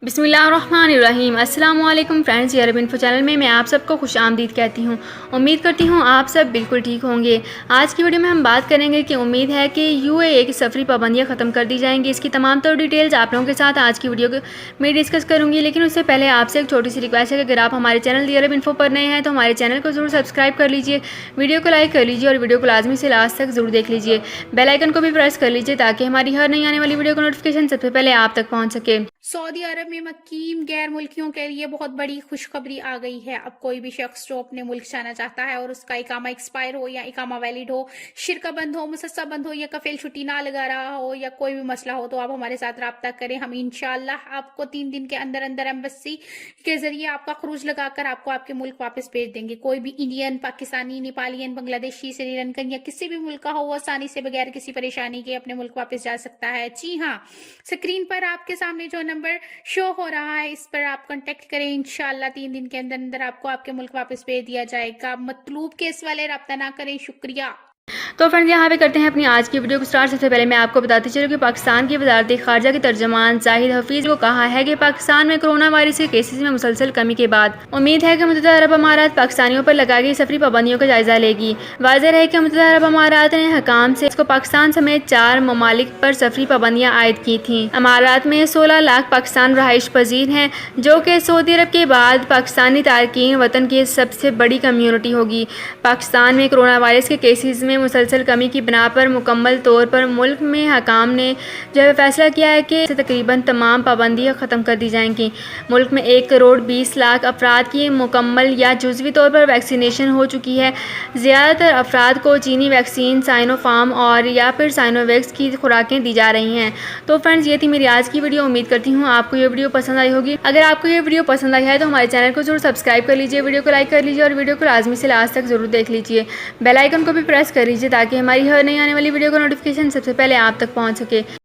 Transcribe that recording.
बिस्मिल्लाहिर्रहमानिर्रहीम। अस्सलाम वालेकुम फ्रेंड्स, ये अरब इन्फो चैनल में मैं आप सबको खुश आमदीद कहती हूँ। उम्मीद करती हूँ आप सब बिल्कुल ठीक होंगे। आज की वीडियो में हम बात करेंगे कि उम्मीद है कि यूएई की सफरी पाबंदियाँ ख़त्म कर दी जाएंगी। इसकी तमाम तर डिटेल्स आप लोगों के साथ आज की वीडियो में डिस्कस करूँगी, लेकिन उससे पहले आपसे एक छोटी सी रिक्वेस्ट है कि अगर आप हमारे चैनल दी अरब इन्फो पर नए हैं तो हमारे चैनल को ज़रूर सब्सक्राइब कर लीजिए, वीडियो को लाइक कर लीजिए और वीडियो को लाजमी से लास्ट तक ज़रूर देख लीजिए। बेल आइकन को भी प्रेस कर लीजिए ताकि हमारी हर नई आने वाली वीडियो का नोटिफिकेशन सबसे पहले आप तक पहुँच सके। सऊदी अरब में मकीम गैर मुल्कियों के लिए बहुत बड़ी खुशखबरी आ गई है। अब कोई भी शख्स जो अपने मुल्क जाना चाहता है और उसका इकामा एक्सपायर हो या इकामा वैलिड हो, शिरका बंद हो, मुसस्सा बंद हो या कफील छुट्टी ना लगा रहा हो या कोई भी मसला हो, तो आप हमारे साथ रब्ता करें। हम इंशाल्लाह आपको 3 दिन के अंदर अंदर एम्बेसी के जरिए आपका खरूज लगाकर आपको आपके मुल्क वापस भेज देंगे। कोई भी इंडियन, पाकिस्तानी, नेपालियन, बांग्लादेशी, श्रीलंकन या किसी भी मुल्क का हो, वो आसानी से बगैर किसी परेशानी के अपने मुल्क वापस जा सकता है। जी हाँ, स्क्रीन पर आपके सामने जो नंबर शो हो रहा है इस पर आप कांटेक्ट करें। इंशाल्लाह 3 दिन के अंदर अंदर आपको आपके मुल्क वापस भेज दिया जाएगा। मतलूब केस वाले रब्ता ना करें। शुक्रिया। तो फ्रेंड्स, यहाँ पे करते हैं अपनी आज की वीडियो को स्टार्ट। सबसे पहले मैं आपको बताती चलूँ कि पाकिस्तान की वजारत ख़ारजा के तर्जमान जाहिद हफीज़ को कहा है कि पाकिस्तान में कोरोना वायरस के केसेस में मुसलसल कमी के बाद उम्मीद है कि मुत्तहदा अरब अमारात पाकिस्तानियों पर लगाई गई सफरी पाबंदियों का जायजा लेगी। वाज़ेह है कि मुत्तहदा अरब अमारात ने हकाम से इसको पाकिस्तान समेत 4 ममालिक पर सफरी पाबंदियाँ आयद की थी। अमारात में 16 लाख पाकिस्तान रहाइश पजीर हैं, जो कि सऊदी अरब के बाद पाकिस्तानी तारकीन वतन की सबसे बड़ी कम्यूनिटी होगी। पाकिस्तान में कोरोना वायरस के केसेस में मुसलसल कमी की बिना पर मुकम्मल तौर पर मुल्क में हकाम ने जो है फैसला किया है कि तकरीबन तमाम पाबंदियाँ ख़त्म कर दी जाएंगी। मुल्क में 1 करोड़ 20 लाख अफराद की मुकम्मल या जुज़वी तौर पर वैक्सीनेशन हो चुकी है। ज़्यादातर अफराद को चीनी वैक्सीन साइनोफार्म और या फिर साइनोवैक्स की खुराकें दी जा रही हैं। तो फ्रेंड्स, ये थी मेरी आज की वीडियो। उम्मीद करती हूँ आपको ये वीडियो पसंद आई होगी। अगर आपको ये वीडियो पसंद आई है तो हमारे चैनल को जरूर सब्सक्राइब कर लीजिए, वीडियो को लाइक कर लीजिए और वीडियो को लाजमी से लास्ट तक जरूर देख लीजिए। बेल आइकन को भी प्रेस कर लीजिए ताकि हमारी हर नई आने वाली वीडियो का नोटिफिकेशन सबसे पहले आप तक पहुंच सके।